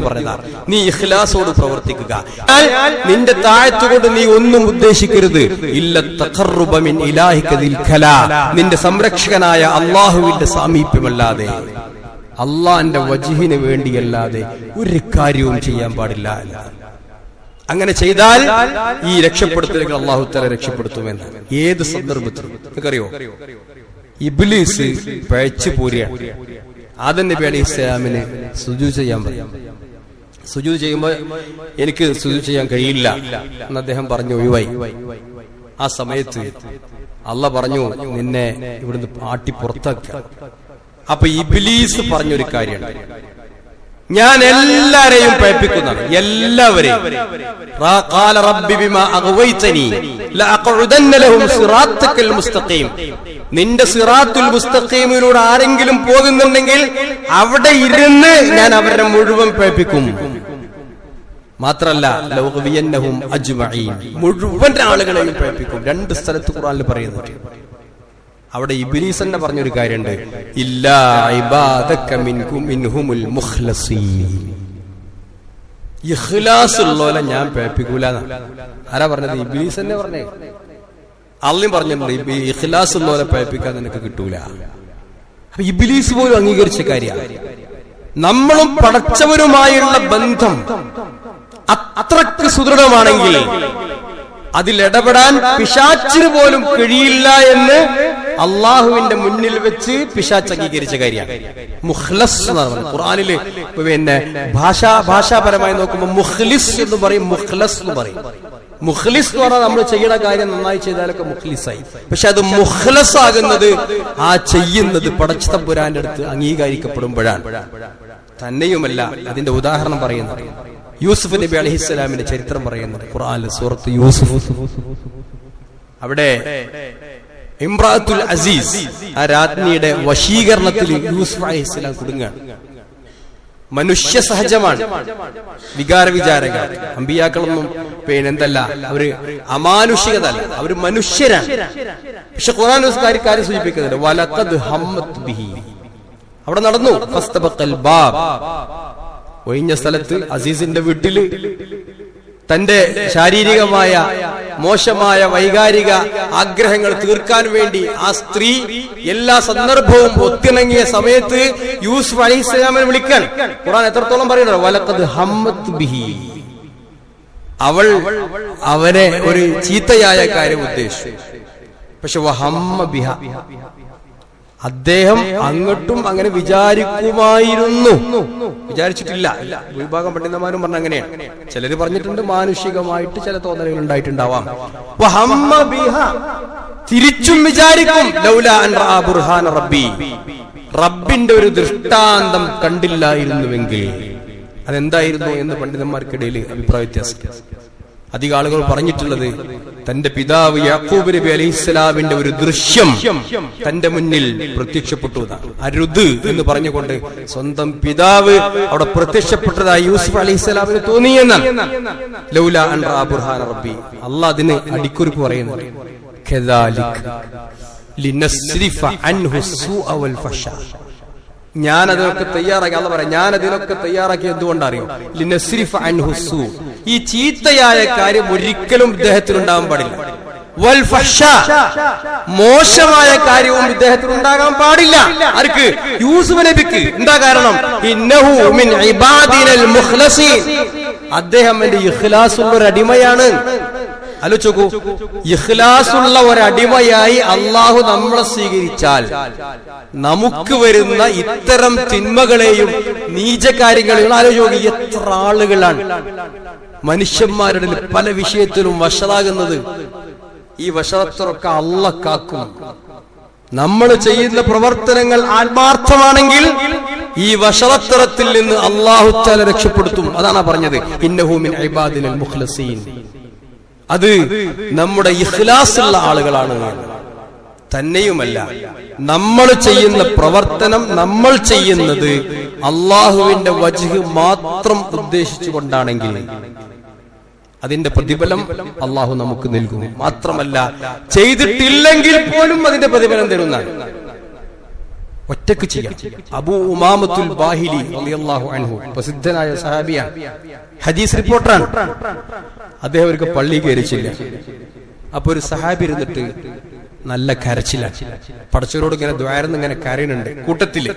Speaker 1: പറഞ്ഞതാണ്, നീ ഇഖ്ലാസോട് പ്രവർത്തിക്കുക. നിന്റെ താഴത്ത് കൊണ്ട് നീ ഒന്നും ഉദ്ദേശിക്കരുത്. നിന്റെ സംരക്ഷകനായ അള്ളാഹുവിന്റെ സാമീപ്യമല്ലാതെ, അള്ളാന്റെ വജ്ഹിന് വേണ്ടിയല്ലാതെ ഒരു കാര്യവും ചെയ്യാൻ പാടില്ല. അങ്ങനെ ചെയ്താൽ ഈ രക്ഷപ്പെടുത്തലുകൾ അല്ലാഹു തആല രക്ഷപ്പെടുത്തുമെന്ന്. ഏത് സന്ദർഭത്തിലും നിങ്ങൾക്കറിയോ, ഇബ്ലീസ് പഴച്ചു പോരുകയാണ്. ആദം നബി അലൈഹിസ്സലാമിന് സുജൂദ് ചെയ്യാൻ പറയും. സുജൂദ് ചെയ്യുമ്പോൾ എനിക്ക് സുജൂദ് ചെയ്യാൻ കഴിയില്ല എന്ന് അദ്ദേഹം പറഞ്ഞു, ഒഴിവായി. ആ സമയത്ത് അല്ലാഹ് പറഞ്ഞു, നിന്നെ ഇവിടുന്ന് ആട്ടി പുറത്താക്കുക. അപ്പൊ ഇബ്ലീസ് പറഞ്ഞൊരു കാര്യമാണ്, ഞാൻ എല്ലാരെയും പഴപ്പിക്കുന്നതാണ്, എല്ലാവരെയും. നിന്റെ സിറാത്തുൽ മുസ്തഖീമിലൂടെ ആരെങ്കിലും പോകുന്നുണ്ടെങ്കിൽ അവിടെ ഇരുന്ന് ഞാൻ അവരെ മുഴുവൻ പഴപ്പിക്കും. മാത്രല്ല മുഴുവൻ ആളുകളെയും പഴപ്പിക്കും. 2 സ്ഥലത്ത് ഖുർആനിൽ പറയുന്നുണ്ട്. അവിടെ ഇബ്ലീസ് തന്നെ പറഞ്ഞൊരു കാര്യമുണ്ട്, ഇല്ലാ ഇബാദക മിൻഹുമുൽ മുഖ്ലസീൻ. ഇഖ്ലാസ് ഉള്ളവരെ ഞാൻ പഴപ്പിക്കൂല. ആരാ പറഞ്ഞത്? ഇബ്ലീസ് തന്നെ പറഞ്ഞേ. അള്ളയും പറഞ്ഞിട്ടുണ്ട്, ഇഖ്ലാസ് ഉള്ളവരെ പഴപ്പിക്കാൻ നിനക്ക് കിട്ടൂല. അപ്പൊ ഇബ്ലീസ് പോലും അംഗീകരിച്ച കാര്യമാണ്. നമ്മളും പടച്ചവരുമായുള്ള ബന്ധം അത്രക്ക് സുദൃഢമാണെങ്കിൽ അതിലിടപെടാൻ പിശാച്ചിന് പോലും കഴിയില്ല എന്ന് അള്ളാഹുവിന്റെ മുന്നിൽ വെച്ച് പിശാച്ച് അംഗീകരിച്ച കാര്യമാണ്. മുഖ്ലസ് എന്നാണ് പറയുന്നത് ഖുർആനില്. പിന്നെ ഭാഷാപരമായി നോക്കുമ്പോൾ മുഖ്ലിസ് എന്ന് പറയും, മുഖ്ലസ് എന്ന് പറയും. മുഖ്ലിസ് എന്ന് പറഞ്ഞാൽ നമ്മൾ ചെയ്യുന്ന കാര്യം നന്നായി ചെയ്താലൊക്കെ മുഖ്ലിസായി. പക്ഷെ അത് മുഖ്ലസ് ആകുന്നത് ആ ചെയ്യുന്നത് പടച്ച തമ്പുരാന്റെ അടുത്ത് അംഗീകരിക്കപ്പെടുമ്പോഴാണ്. തന്നെയുമല്ല, അതിന്റെ ഉദാഹരണം പറയുന്നത് യൂസുഫ് നബി അലൈഹിസ്സലാമിന്റെ ചരിത്രം പറയുന്നത് ഖുർആനിലെ സൂറത്ത് യൂസുഫ്. അവിടെ ഇംറാത്തുൽ അസീസ്, ആ രാജ്ഞിയുടെ വശീകരണത്തിൽ യൂസുഫ് അലൈഹിസ്സലാം കുടുങ്ങാണ്. മനുഷ്യ സഹജമാണ് വികാര വിചാരങ്ങൾ. അമ്പിയാക്കളൊന്നും എന്തല്ല, അവര് അമാനുഷികതല്ല, അവര് മനുഷ്യരാണ്. പക്ഷെ ഖുർആൻ കാര്യം സൂചിപ്പിക്കുന്നുണ്ട്, വലഖദ് ഹമ്മത് ബിഹി. അവിടെ നടന്നു. ഫസ്തബഖൽ ബാബ്, ഒഴിഞ്ഞ സ്ഥലത്ത് അസീസിന്റെ വീട്ടില് തന്റെ ശാരീരികമായ മോശമായ വൈകാരിക ആഗ്രഹങ്ങൾ തീർക്കാൻ വേണ്ടി ആ സ്ത്രീ എല്ലാ സന്ദർഭവും ഒത്തിണങ്ങിയ സമയത്ത് യൂസുഫ് അലൈഹിസ്സലാമിനെ വിളിക്കാൻ ഖുർആൻ എത്രത്തോളം പറയുന്നത്, വലഖദ് ഹമ്മത് ബിഹി. അവൾ അവനെ ഒരു ചീത്തയായ കാര്യം ഉദ്ദേശിച്ചു. പക്ഷെ വഹമ്മ ബിഹ, അദ്ദേഹം അങ്ങോട്ടും അങ്ങനെ വിചാരിക്കുമായിരുന്നു. വിചാരിച്ചിട്ടില്ല. ഭൂരിഭാഗം പണ്ഡിതന്മാരും പറഞ്ഞ അങ്ങനെയാണ്. ചിലര് പറഞ്ഞിട്ടുണ്ട് മാനുഷികമായിട്ട് ചില തോന്നലുകൾ ഉണ്ടായിട്ടുണ്ടാവാം. തിരിച്ചും വിചാരിക്കും, ലൗലാ അൻ റഅ ബുർഹാന റബ്ബി, റബ്ബിന്റെ ഒരു ദൃഷ്ടാന്തം കണ്ടില്ലായിരുന്നുവെങ്കിൽ. അതെന്തായിരുന്നു എന്ന് പണ്ഡിതന്മാർക്കിടയിൽ അഭിപ്രായ വ്യത്യാസം. അധിക ആളുകൾ പറഞ്ഞിട്ടുള്ളത്, തന്റെ പിതാവ് യാക്കൂബ് നബി അലൈഹിസ്സലാമിന്റെ ഒരു ദൃശ്യം തന്റെ മുന്നിൽ പ്രത്യക്ഷപ്പെട്ടു. അരുത് എന്ന് പറഞ്ഞുകൊണ്ട് സ്വന്തം പിതാവ് അവിടെ പ്രത്യക്ഷപ്പെട്ടതായി യൂസുഫ് അലൈഹിസ്സലാമിന് തോന്നിയെന്നാണ്. ലൗലാ അൻ റഅ ബുർഹാന റബ്ബി, അല്ലാഹ് അതിന് അടിക്കുറിപ്പ് പറയുന്നു. കദാലിക ലിനസ്രിഫ അൻഹു സൂഅ വൽ ഫഹ്ശാ, ഞാൻ അതിനൊക്കെ തയ്യാറാക്കി. അല്ല പറയാം, ഞാൻ അതിനൊക്കെ തയ്യാറാക്കി എന്തുകൊണ്ടറിയോ, ലിനസ്രിഫ അൻഹു സൂ, ഈ ചീത്തയായ കാര്യം ഒരിക്കലും ഇദ്ദേഹത്തിന് ഉണ്ടാകാൻ പാടില്ല. വൽ ഫഹ്ശാ, മോശമായ കാര്യവും ഇദ്ദേഹത്തിന് ഉണ്ടാകാൻ പാടില്ല. ആർക്ക്? യൂസുഫ് നബിക്ക്. എന്താ കാരണം? ഇന്നഹു മിൻ ഇബാദിനൽ മുഖ്ലസീൻ, അദ്ദേഹം എന്റെ ഇഖ്ലാസുള്ള ഒരു അടിമയാണ്. ആലോചിക്കൂ, ഇഖ്ലാസുള്ള ഒരടിമയായി അള്ളാഹു നമ്മളെ സ്വീകരിച്ചാൽ നമുക്ക് വരുന്ന ഇത്തരം തിന്മകളെയും നീചകാര്യങ്ങളെയും ആലോചിക്കൂ. എത്ര ആളുകളാണ് മനുഷ്യന്മാരുടെ പല വിഷയത്തിലും വഷളാകുന്നത്. ഈ വഷളത്തൊക്കെ അള്ളാഹ് കാക്കും. നമ്മൾ ചെയ്യുന്ന പ്രവർത്തനങ്ങൾ ആത്മാർത്ഥമാണെങ്കിൽ ഈ വഷളത്തരത്തിൽ നിന്ന് അള്ളാഹു തആല രക്ഷപ്പെടുത്തും. അതാണ് പറഞ്ഞത്, ഇന്നഹു മിൻ ഇബാദിനൽ മുഖ്ലസീൻ. അത് നമ്മുടെ ഇഖ്ലാസുള്ള ആളുകളാണ്. തന്നെയുമല്ല, നമ്മൾ ചെയ്യുന്ന പ്രവർത്തനം, നമ്മൾ ചെയ്യുന്നത് അള്ളാഹുവിന്റെ വജ്ഹ് മാത്രം ഉദ്ദേശിച്ചുകൊണ്ടാണെങ്കിൽ അതിന്റെ പ്രതിഫലം അള്ളാഹു നമുക്ക് നൽകും. മാത്രമല്ല, ചെയ്തിട്ടില്ലെങ്കിൽ പോലും അതിന്റെ പ്രതിഫലം തരുന്നതാണ്. ഒറ്റക്ക് ചെയ്യാം. അബൂ ഉമാമത്തുൽ ബാഹിലി റളിയല്ലാഹു അൻഹു, പ്രസിദ്ധനായ സഹാബിയാണ്, ഹദീസ് റിപ്പോർട്ടറാണ്. അദ്ദേഹം ഒരിക്കൽ പള്ളി കയറിച്ചില്ല. അപ്പൊ ഒരു സഹാബി ഇരുന്നിട്ട് നല്ല കരച്ചിലാണ്. പടച്ചവരോട് ഇങ്ങനെ ദ്വാരന്ന് ഇങ്ങനെ കരയുന്നുണ്ട് കൂട്ടത്തില്.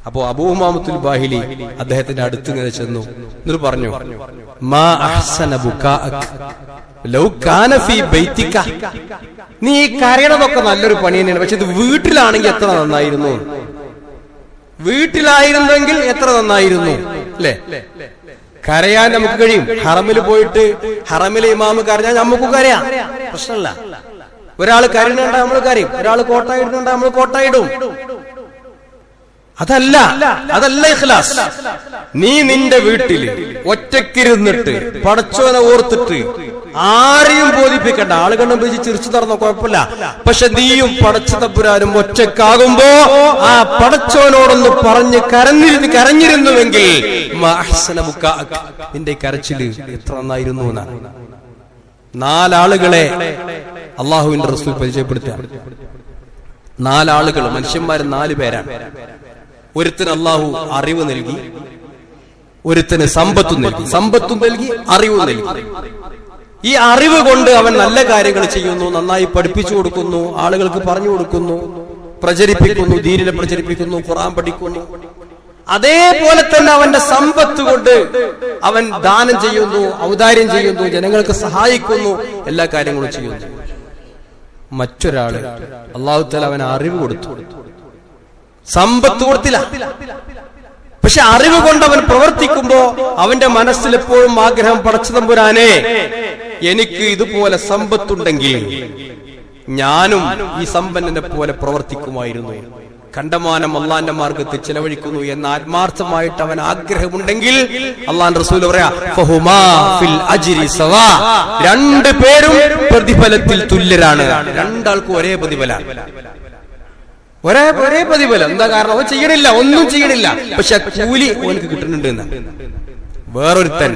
Speaker 1: അപ്പോ അബൂ ഉമാമത്തുൽ ബാഹിലി അദ്ദേഹത്തിന്റെ അടുത്ത് ഇങ്ങനെ ചെന്നു. എന്നിട്ട് പറഞ്ഞു, മാ അഹ്സന ബുകാഅക ലൗ കാന ഫീ ബൈതിക, നീ കരയണതൊക്കെ നല്ലൊരു പണി തന്നെയാണ്, പക്ഷെ ഇത് വീട്ടിലാണെങ്കിൽ എത്ര നന്നായിരുന്നു. വീട്ടിലായിരുന്നെങ്കിൽ എത്ര നന്നായിരുന്നു അല്ലേ? കരയാൻ നമുക്ക് കഴിയും. ഹറമിൽ പോയിട്ട് ഹറമിലെ ഇമാമ് കരഞ്ഞാൽ നമുക്കും കരയാം, പ്രശ്നമില്ല. ഒരാൾ കരയുന്നുണ്ട നമ്മൾ കരയും, ഒരാൾ കോട്ടായിടുന്നുണ്ട നമ്മൾ കോട്ടായിടും. അതല്ല ഇഖ്ലാസ്. നീ നിന്റെ വീട്ടിൽ ഒറ്റക്കിരുന്നിട്ട് പടച്ചോനെ ഓർത്തിട്ട് ആരെയും ബോധിപ്പിക്കണ്ട. ആളുകളും പിടിച്ച് ചിരിച്ചു തറന്നോ കുഴപ്പമില്ല. പക്ഷെ നീയും പടച്ച തമ്പുരാനും ഒറ്റക്കാകുമ്പോ ആ പടച്ചോനോടൊന്ന് പറഞ്ഞ് കരഞ്ഞിരുന്നുവെങ്കിൽ നിന്റെ കരച്ചില് എത്ര നന്നായിരുന്നു എന്നാണ്. 4 ആളുകളെ അള്ളാഹുവിന്റെ റസൂൽ പരിചയപ്പെടുത്തുക. 4 ആളുകൾ, മനുഷ്യന്മാർ 4 പേരാണ്. ഒരുത്തിന് അള്ളാഹു അറിവ് നൽകി, ഒരുത്തിന് സമ്പത്തും നൽകി, അറിവ് നൽകി. ഈ അറിവ് കൊണ്ട് അവൻ നല്ല കാര്യങ്ങൾ ചെയ്യുന്നു, നന്നായി പഠിപ്പിച്ചു കൊടുക്കുന്നു, ആളുകൾക്ക് പറഞ്ഞു കൊടുക്കുന്നു, പ്രചരിപ്പിക്കുന്നു, ദീനിനെ പ്രചരിപ്പിക്കുന്നു, ഖുർആൻ പഠിക്കുന്നു. അതേപോലെ തന്നെ അവന്റെ സമ്പത്ത് കൊണ്ട് അവൻ ദാനം ചെയ്യുന്നു, ഔദാര്യം ചെയ്യുന്നു, ജനങ്ങൾക്ക് സഹായിക്കുന്നു, എല്ലാ കാര്യങ്ങളും ചെയ്യുന്നു. മറ്റൊരാള് അല്ലാഹു തആല അവന് അറിവ് കൊടുത്തു, സമ്പത്ത് കൊടുത്തില്ല. പക്ഷെ അറിവ് കൊണ്ട് അവൻ പ്രവർത്തിക്കുമ്പോ അവന്റെ മനസ്സിൽ എപ്പോഴും ആഗ്രഹം, പടച്ചതമ്പുരാനെ എനിക്ക് ഇതുപോലെ സമ്പത്തുണ്ടെങ്കിൽ ഞാനും ഈ സമ്പന്നനെ പോലെ പ്രവർത്തിക്കുമായിരുന്നു, കണ്ടമാനം അള്ളാന്റെ മാർഗത്തിൽ ചെലവഴിക്കുന്നു എന്ന ആത്മാർത്ഥമായിട്ട് അവൻ ആഗ്രഹമുണ്ടെങ്കിൽ അള്ളാന്റെ റസൂൽ പറയാ ഫഹുമാ ഫിൽ അജ്രി സവാ, രണ്ടുപേരും പ്രതിഫലത്തിൽ തുല്യരാണ്. രണ്ടാൾക്കും ഒരേ പ്രതിഫലം, ഒരേ പ്രതിഫലം. എന്താ കാരണം? അവൻ ചെയ്യണില്ല, ഒന്നും ചെയ്യണില്ല, പക്ഷെ കൂലി അവനക്ക് കിട്ടുന്നുണ്ട് എന്ന്. വേറൊരുത്തൻ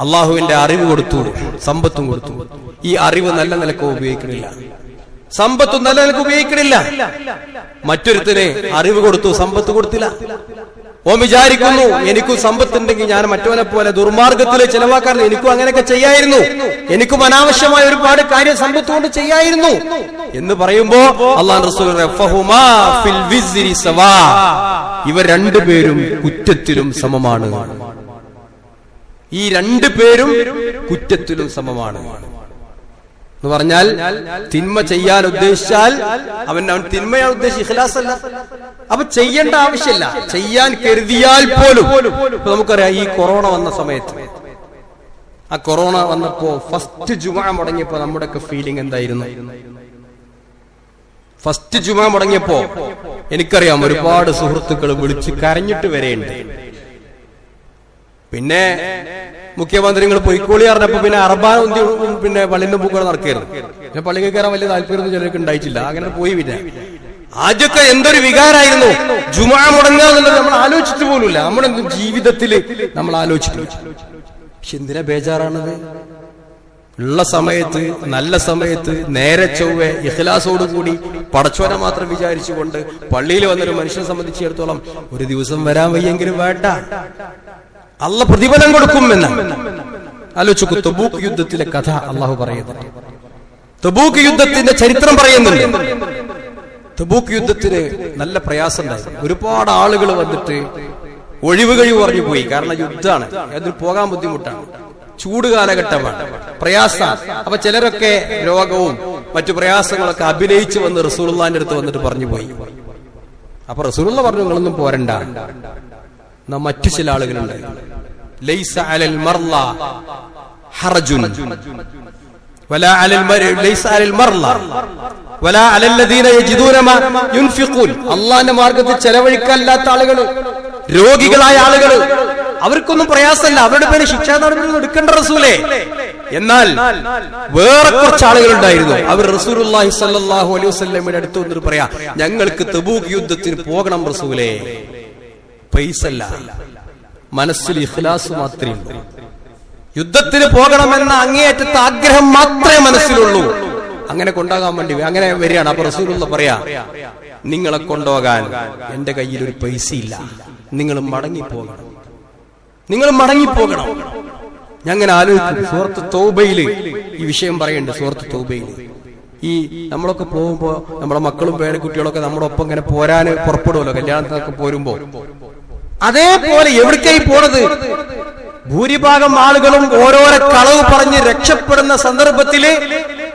Speaker 1: അള്ളാഹുവിന്റെ അറിവ് കൊടുത്തു, സമ്പത്തും കൊടുത്തു, ഈ അറിവ് നല്ല നിലക്ക് ഉപയോഗിക്കണില്ല, സമ്പത്തും നല്ല നിലക്ക് ഉപയോഗിക്കണില്ല. മറ്റൊരുത്തന് അറിവ് കൊടുത്തു, സമ്പത്ത് കൊടുത്തില്ല. ഓൻ വിചാരിക്കുന്നു എനിക്കും സമ്പത്തുണ്ടെങ്കിൽ ഞാൻ മറ്റവനെ പോലെ ദുർമാർഗത്തിൽ ചെലവാക്കാൻ, എനിക്കും അങ്ങനെയൊക്കെ ചെയ്യായിരുന്നു, എനിക്കും അനാവശ്യമായ ഒരുപാട് കാര്യം സമ്പത്ത് കൊണ്ട് ചെയ്യായിരുന്നു എന്ന് പറയുമ്പോ അല്ലാഹു റസൂൽ ഫഹുമാ ഫിൽ വിസ്രി സവാ, ഇവർ രണ്ടുപേരും കുറ്റത്തിലും സമമാണ്. ഈ രണ്ടുപേരും കുറ്റത്തിലും സമമാണ് എന്ന് പറഞ്ഞാൽ തിന്മ ചെയ്യാൻ ഉദ്ദേശിച്ചാൽ അവൻ തിന്മയാണ് ഉദ്ദേശിച്ച് ഇഖ്ലാസ് അല്ല, അപ്പൊ ചെയ്യേണ്ട ആവശ്യമില്ല. ചെയ്യാൻ കരുതിയാൽ പോലും നമുക്കറിയാം, ഈ കൊറോണ വന്ന സമയത്ത്, ആ കൊറോണ വന്നപ്പോ ഫസ്റ്റ് ജുമുഅ മുടങ്ങിയപ്പോ നമ്മുടെയൊക്കെ ഫീലിംഗ് എന്തായിരുന്നു? ഫസ്റ്റ് ജുമുഅ മുടങ്ങിയപ്പോ എനിക്കറിയാം ഒരുപാട് സുഹൃത്തുക്കൾ വിളിച്ച് കരഞ്ഞിട്ട് വരെയുണ്ട്. പിന്നെ മുഖ്യമന്ത്രികൾ പൊയ്ക്കോളി പറഞ്ഞപ്പോ പിന്നെ അറബാൻ പിന്നെ പള്ളിന്റെ പൂക്കൾ നടക്കരുത്. പിന്നെ പള്ളിക്ക് കയറാൻ വലിയ താല്പര്യമൊന്നും ചിലർക്ക് ഉണ്ടായിട്ടില്ല, അങ്ങനെ പോയി. പിന്നെ ആദ്യമൊക്കെ എന്തൊരു വികാരായിരുന്നു ജുമുഅ മുടങ്ങുക എന്നുള്ളത് നമ്മൾ ആലോചിച്ചിട്ട് പോലുമില്ല, നമ്മുടെ ജീവിതത്തിൽ നമ്മൾ ആലോചിച്ചിട്ടില്ല. പക്ഷെ എന്തിനാ ബേജാറാണത്? ഉള്ള സമയത്ത്, നല്ല സമയത്ത്, നേരെ ചൊവ്വെ ഇഖ്ലാസോടുകൂടി പടച്ചോനെ മാത്രം വിചാരിച്ചുകൊണ്ട് പള്ളിയിൽ വന്നൊരു മനുഷ്യനെ സംബന്ധിച്ചിടത്തോളം ഒരു ദിവസം വരാൻ വയ്യെങ്കിലും വേണ്ട, അള്ള പ്രതിഫലം കൊടുക്കുമെന്ന് ആലോചിക്കൂ. തബൂക്ക് യുദ്ധത്തിലെ കഥ അള്ളാഹു പറയുന്നുണ്ട്, തബൂക്ക് യുദ്ധത്തിന്റെ ചരിത്രം പറയുന്നുണ്ട്. തബൂക്ക് യുദ്ധത്തിന് നല്ല പ്രയാസം ഉണ്ടായിരുന്നു. ഒരുപാട് ആളുകൾ വന്നിട്ട് ഒഴിവ് കഴിവ് പറഞ്ഞു പോയി. കാരണം യുദ്ധമാണ്, അതിൽ പോകാൻ ബുദ്ധിമുട്ടാണ്, ചൂട് കാലഘട്ടമാണ്, പ്രയാസമാണ്. അപ്പൊ ചിലരൊക്കെ രോഗവും മറ്റു പ്രയാസങ്ങളൊക്കെ അഭിനയിച്ച് വന്ന് റസൂലുള്ളാഹിന്റെ അടുത്ത് വന്നിട്ട് പറഞ്ഞു പോയി. അപ്പൊ റസൂലുള്ള പറഞ്ഞു നിങ്ങളൊന്നും പോരണ്ട. മറ്റു ചില ആളുകളുണ്ട്, ലൈസ അലൽ മർള ഹറജുൻ വലാ അലൽ ലൈസ അലൽ മർള വലാ അലൽ ലദീന യജിദൂന മാ യുൻഫിഖൂൻ, അല്ലാഹുവിന്റെ മാർഗ്ഗത്തിൽ ചെലവഴിക്കാനില്ലാത്ത ആളുകൾ, രോഗികളായ ആളുകൾ, അവർക്കൊന്നും പ്രയാസമല്ല, അവരുടെ പേര് ശിക്ഷാ നടപടി എടുക്കേണ്ട റസൂലേ. എന്നാൽ വേറെ കുറച്ച് ആളുകളുണ്ടായിരുന്നു, അവർ റസൂലുള്ളാഹി സ്വല്ലല്ലാഹു അലൈഹി വസല്ലമയുടെ അടുത്ത് വന്നിട്ട് പറയാ ഞങ്ങൾക്ക് തബൂക്ക് യുദ്ധത്തിന് പോകണം റസൂലേ. പൈസ അല്ല, മനസ്സിൽ ഇഖ്ലാസ് മാത്രമേ ഉള്ളൂ. യുദ്ധത്തിന് പോകണമെന്ന അങ്ങേയറ്റത്തെ ആഗ്രഹം മാത്രമേ മനസ്സിലുള്ളൂ. അങ്ങനെ കൊണ്ടാകാൻ വേണ്ടി അങ്ങനെ വരികയാണ്. അപ്പൊ റസൂലുള്ള പറയാ നിങ്ങളെ കൊണ്ടുപോകാൻ എന്റെ കയ്യിൽ ഒരു പൈസ ഇല്ല, നിങ്ങൾ മടങ്ങിപ്പോകണം, നിങ്ങൾ മടങ്ങിപ്പോകണം. ഞാൻ അങ്ങനെ ആലോചിക്കും, സൂറത്ത് തൗബയില് ഈ വിഷയം പറയുന്നുണ്ട്. സൂറത്ത് തൗബയില് ഈ നമ്മളൊക്കെ പോകുമ്പോ നമ്മുടെ മക്കളും പേരക്കുട്ടികളൊക്കെ നമ്മുടെ ഒപ്പം ഇങ്ങനെ പോരാന് പുറപ്പെടുമല്ലോ, കല്യാണത്തിനൊക്കെ പോരുമ്പോ. അതേപോലെ എവിടേക്കായി പോണത്? ഭൂരിഭാഗം ആളുകളും ഓരോരോ കളവ് പറഞ്ഞ് രക്ഷപ്പെടുന്ന സന്ദർഭത്തില്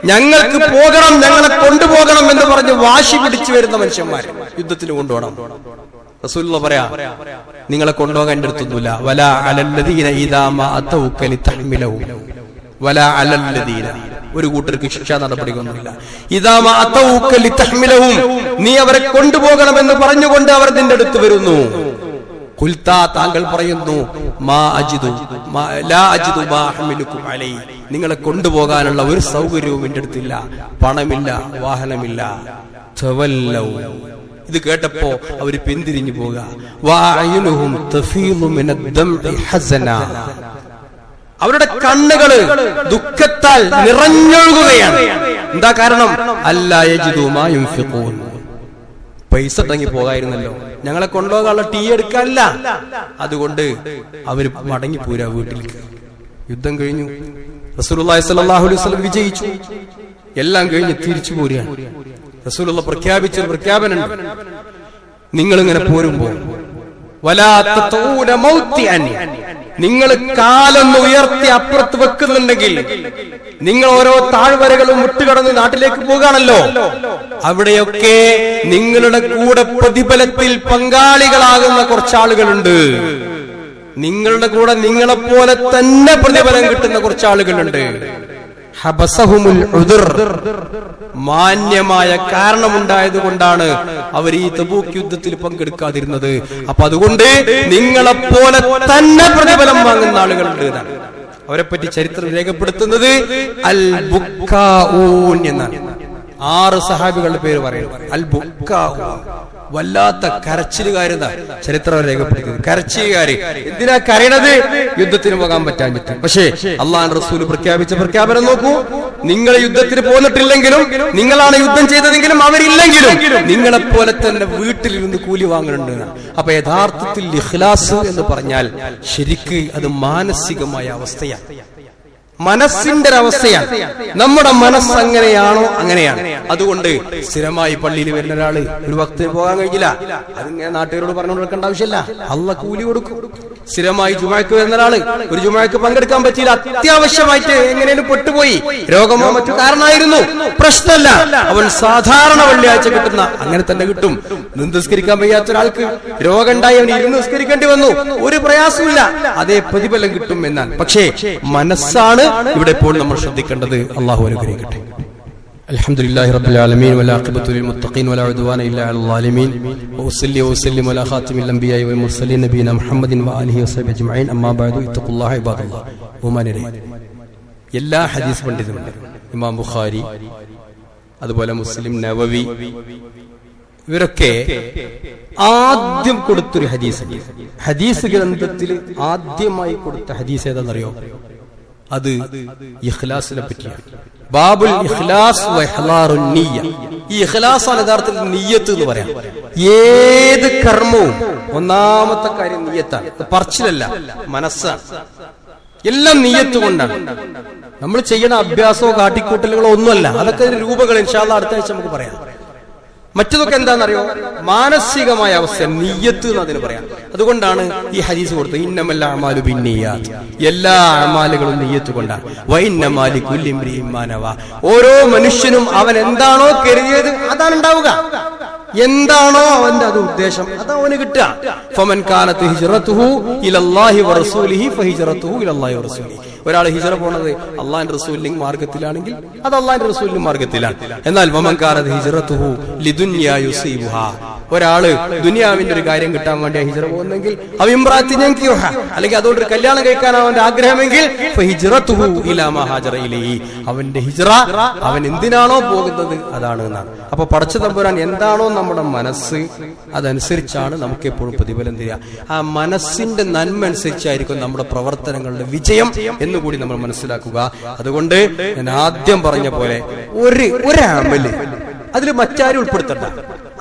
Speaker 1: ഞങ്ങൾക്ക് പോകണം, ഞങ്ങളെ കൊണ്ടുപോകണം എന്ന് പറഞ്ഞ് വാശി പിടിച്ചു വരുന്ന മനുഷ്യന്മാര് യുദ്ധത്തിന് കൊണ്ടുപോകണം. റസൂലുള്ള പറയാ നിങ്ങളെ കൊണ്ടുപോകാൻ എന്റെ അടുത്തൊന്നുമില്ല. വലാ അലല്ലദീന ഇദാ മാ അതൗക ലിതഹ്മിലഹു വലാ അലല്ലദീന, ഒരു കൂട്ടർക്ക് ശിക്ഷാ നടപടിയൊന്നുമില്ല. ഇദാ മാ അതൗക ലിതഹ്മിലഹു, നീ അവരെ കൊണ്ടുപോകണമെന്ന് പറഞ്ഞുകൊണ്ട് അവർ നിന്റെ അടുത്ത് വരുന്നു. ഖുൽതാ, താങ്കൾ പറയുന്നു മാ അജിദു ലാ അജിദു മാ അഹ്മിലുകും അലൈഹി, നിങ്ങളെ കൊണ്ടുപോകാനുള്ള ഒരു സൗകര്യവും എന്റെ അടുത്തില്ല, പണമില്ല, വാഹനമില്ല. തവല്ലൗ, ഇത് കേട്ടപ്പോ അവര് പിന്തിരിഞ്ഞു പോവുക. വഅയുനുഹും തഫീദു മിനദ്ദംഇ ഹസനാ, അവരുടെ കണ്ണുകള് ദുഃഖത്താൽ നിറഞ്ഞൊഴുകുകയാണ്. എന്താ കാരണം? അല്ലാ യജിദു മാ യുൻഫിഖൂൻ, പൈസ ഉണ്ടെങ്കിൽ പോകായിരുന്നല്ലോ, ഞങ്ങളെ കൊണ്ടുപോകാനുള്ള ടീ എടുക്കാനില്ല. അതുകൊണ്ട് അവര് മടങ്ങിപ്പോരാ വീട്ടിലേക്ക്. യുദ്ധം കഴിഞ്ഞു, റസൂലുള്ളാഹി സ്വല്ലല്ലാഹു അലൈഹി വസല്ലം വിജയിച്ചു, എല്ലാം കഴിഞ്ഞ് തിരിച്ചു പോരുകയാണ്. റസൂലുള്ള പ്രഖ്യാപിച്ചൊരു പ്രഖ്യാപനമുണ്ട്, നിങ്ങളിങ്ങനെ പോരുമ്പോ വലാ തതഊന മൗത്തിഅൻ, നിങ്ങൾ കാലൊന്ന് ഉയർത്തി അപ്പുറത്ത് വെക്കുന്നുണ്ടെങ്കിൽ, നിങ്ങൾ ഓരോ താഴ്വരകളും വിട്ടുകടന്ന് നാട്ടിലേക്ക് പോകാണല്ലോ, അവിടെയൊക്കെ നിങ്ങളുടെ കൂടെ പ്രതിഫലത്തിൽ പങ്കാളികളാകുന്ന കുറച്ചാളുകളുണ്ട്. നിങ്ങളുടെ കൂടെ നിങ്ങളെപ്പോലെ തന്നെ പ്രതിഫലം കിട്ടുന്ന കുറച്ചാളുകളുണ്ട്. ഹബസഹുമുൽ ഉദുർ, മാന്യമായ കാരണമുണ്ടായത് കൊണ്ടാണ് അവർ ഈ തബൂക്ക് യുദ്ധത്തിൽ പങ്കെടുക്കാതിരുന്നത്. അപ്പൊ അതുകൊണ്ട് നിങ്ങളെപ്പോലെ തന്നെ പ്രതിഫലം വാങ്ങുന്ന ആളുകളുണ്ട് എന്നാണ് അവരെ പറ്റി ചരിത്രം രേഖപ്പെടുത്തുന്നത്. അൽ ബുക്കാഊൻ എന്നാണ്. 6 സഹാബികളുടെ പേര് പറയുന്നത്. അൽ ബുക്കാഊൻ, വല്ലാത്ത കരച്ചിലുകാരെന്ന ചരിത്രം രേഖപ്പെടുത്തിയത്. കരച്ചിലുകാര് എന്തിനാ കരയണത്? യുദ്ധത്തിന് പോകാൻ പറ്റാഞ്ഞിട്ട്. പക്ഷേ അള്ളാഹു റസൂൽ പ്രഖ്യാപിച്ച പ്രഖ്യാപനം നോക്കൂ. നിങ്ങൾ യുദ്ധത്തിന് പോന്നിട്ടില്ലെങ്കിലും, നിങ്ങളാണ് യുദ്ധം ചെയ്തതെങ്കിലും അവരില്ലെങ്കിലും നിങ്ങളെപ്പോലെ തന്നെ വീട്ടിലിരുന്ന് കൂലി വാങ്ങുന്നുണ്ട്. അപ്പൊ യഥാർത്ഥത്തിൽ ഇഖ്ലാസ് എന്ന് പറഞ്ഞാൽ ശരിക്ക് അത് മാനസികമായ അവസ്ഥയാണ്, മനസ്സിന്റെ ഒരവസ്ഥയാണ്. നമ്മുടെ മനസ്സ് എങ്ങനെയാണോ അങ്ങനെയാണ്. അതുകൊണ്ട് സ്ഥിരമായി പള്ളിയിൽ വരുന്ന ഒരാള് ഒരു വക്തിന് പോകാൻ കഴിഞ്ഞില്ല, അതിങ്ങനെ നാട്ടുകാരോട് പറഞ്ഞു കൊടുക്കേണ്ട ആവശ്യമില്ല, അള്ളാഹ് കൂലി കൊടുക്കും. സ്ഥിരമായി ജുമുഅക്ക് വരുന്ന ഒരാള് ഒരു ജുമുഅക്ക് പങ്കെടുക്കാൻ പറ്റിയില്ല, അത്യാവശ്യമായിട്ട് എങ്ങനെയും പെട്ടുപോയി, രോഗമോ മറ്റു കാരണമായിരുന്നു, പ്രശ്നമല്ല, അവൻ സാധാരണ വെള്ളിയാഴ്ച കിട്ടുന്ന അങ്ങനെ തന്നെ കിട്ടും. നിസ്കരിക്കാൻ വയ്യാത്ത ഒരാൾക്ക് രോഗം ഉണ്ടായി അവൻ ഇരുന്ന് നിസ്കരിക്കേണ്ടി വന്നു, ഒരു പ്രയാസമില്ല, അതേ പ്രതിഫലം കിട്ടും എന്നാണ്. പക്ഷേ മനസ്സാണ് ഇവിടെ ഇപ്പോൾ നമ്മൾ ശ്രദ്ധിക്കേണ്ടത്. അല്ലാഹു അനുഗ്രഹിക്കട്ടെ. الحمدلله رب العالمين والعاقبة للمتقين ولا عدوان إلا على الظالمين وأصلي وأسلم على خاتم الأنبياء والمرسلين نبينا محمد وآله وصحبه أجمعين أما بعد اتقوا الله عباد الله. ബഹുമാനരെ, എല്ലാ ഹദീസ് പണ്ഡിതന്മാരും, ഇമാം ബുഖാരി, അതുപോലെ മുസ്ലിം, നവവി, ഇവരൊക്കെ ആദ്യം കൊടുത്തൊരു ഹദീസ്, ഹദീസ് ഗ്രന്ഥത്തിൽ ആദ്യമായി കൊടുത്ത ഹദീസ് ഏതാണെന്നറിയോ? അത് ഇഖ്ലാസിനെ പറ്റിയാണ്. ബാബുൽ ഇഖ്ലാസ് വ ഇഹ്ലാറുൻ നിയ്യ. ഈ ഇഖ്ലാസ് ആണ് യഥാർത്ഥത്തിൽ നിയ്യത്ത് എന്ന് പറയാം. ഏത് കർമ്മവും ഒന്നാമത്തെ കാര്യം നിയ്യത്താണ്, പറച്ചിലല്ല, മനസ്സാണ്. എല്ലാം നിയ്യത്ത് കൊണ്ടാണ്. നമ്മൾ ചെയ്യുന്ന അഭ്യാസമോ കാട്ടിക്കൂട്ടലുകളോ ഒന്നുമല്ല, അതൊക്കെ രൂപങ്ങൾ ഇൻഷാ അല്ലാഹ് അടുത്ത ആഴ്ച നമുക്ക് പറയാം. മറ്റതൊക്കെ എന്താണെന്നറിയോ? മാനസികമായ അവസ്ഥ, നിയ്യത്ത് എന്ന് അതിന് പറയാം. അതുകൊണ്ടാണ് ഈ ഹദീസ് കൊടുത്തത്, ഇന്നമൽ അഅ്മാലു ബിന്നിയ്യാത്ത്, എല്ലാ അഅ്മാലുകളും നിയ്യത്ത് കൊണ്ടാണ്. വഇന്നമാ ലികുല്ലി ഇംറിഇൻ മാ നവാ, ഓരോ മനുഷ്യനും അവൻ എന്താണോ കരുതിയത് അതാണ് ഉണ്ടാവുക. എന്താണോ അവന്റെ അത് ഉദ്ദേശം അത് അവന് കിട്ടുക. ഫമൻ കാനത് ഹിജ്റതുഹു ഇലല്ലാഹി വറസൂലിഹി ഫഹിജ്റതുഹു ഇലല്ലാഹി വറസൂലിഹി. ഒരാൾ ഹിജ്റ പോണത് അള്ളാഹിന്റെ റസൂലിന്റെ മാർഗത്തിലാണെങ്കിൽ അത് അള്ളാഹിന്റെ റസൂലിന്റെ മാർഗത്തിലാണ്. എന്നാൽ വമൻ കാനത് ഹിജ്റതുഹു ലിദുനിയാ യുസീബുഹാ, ഒരാള് ദുനിയാവിന്റെ ഒരു കാര്യം കിട്ടാൻ വേണ്ടി ഹിജ്റ പോകുന്നെങ്കിൽ അവിംറാത്തിനൻകിഹ, അല്ലെങ്കിൽ അതുകൊണ്ട് കല്യാണം കഴിക്കാൻ അവന്റെ ആഗ്രഹമെങ്കിൽ ഫഹിജ്റതുഹു ഇലാ മാ ഹാജറ ഇലൈഹി, അവന്റെ ഹിജ്റ അവൻ എന്തിനാണോ പോകുന്നത് അതാണ് എന്നാണ്. അപ്പൊ പടച്ച തമ്പുരാൻ എന്താണോ നമ്മുടെ മനസ്സ്, അതനുസരിച്ചാണ് നമുക്ക് എപ്പോഴും പ്രതിഫലം തരിക. ആ മനസ്സിന്റെ നന്മ അനുസരിച്ചായിരിക്കും നമ്മുടെ പ്രവർത്തനങ്ങളുടെ വിജയം എന്നുകൂടി നമ്മൾ മനസ്സിലാക്കുക. അതുകൊണ്ട് ഞാൻ ആദ്യം പറഞ്ഞ പോലെ ഒരു അമല് അതിൽ മറ്റാരും ഉൾപ്പെടുത്തണ്ട,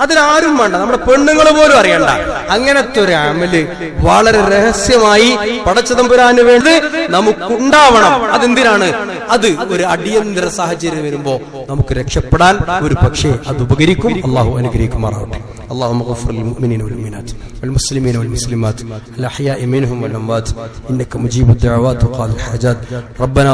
Speaker 1: അതിലാരും വേണ്ട, നമ്മുടെ പെണ്ണുങ്ങൾ പോലും അറിയണ്ട. അങ്ങനത്തെ ഒരു അമല് വളരെ രഹസ്യമായി പടച്ച തമ്പുരാന് വേണ്ടി നമുക്കുണ്ടാവണം. അതെന്തിനാണ്? അത് ഒരു അടിയന്തര സാഹചര്യം വരുമ്പോ നമുക്ക് രക്ഷപ്പെടാൻ ഒരു പക്ഷേ അത് ഉപകരിക്കും. അള്ളാഹു അനുഗ്രഹിക്കുമാറാവട്ടെ. اللهم اغفر للمؤمنين والمؤمنات والمسلمين والمسلمات الأحياء منهم والأموات إنك مجيب الدعوات وقاضي الحاجات. ربنا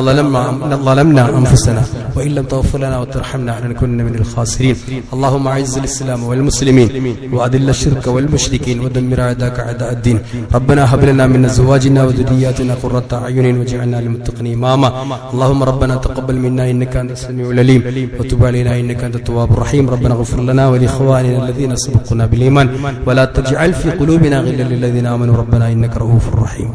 Speaker 1: ظلمنا أنفسنا وإن لم تغفر لنا وترحمنا لنكونن من الخاسرين. اللهم أعز الإسلام والمسلمين وأذل الشرك والمشركين ودمر أعداءك أعداء الدين. ربنا هب لنا من أزواجنا وذرياتنا قرة أعين واجعلنا للمتقين إماما. اللهم ربنا تقبل منا إنك أنت السميع العليم وتب علينا إنك أنت التواب الرحيم. ربنا اغفر لنا ولإخواننا الذين سبقونا بالإيمان ولا تجعل في قلوبنا غلا للذين آمنوا ربنا إنك رؤوف رحيم.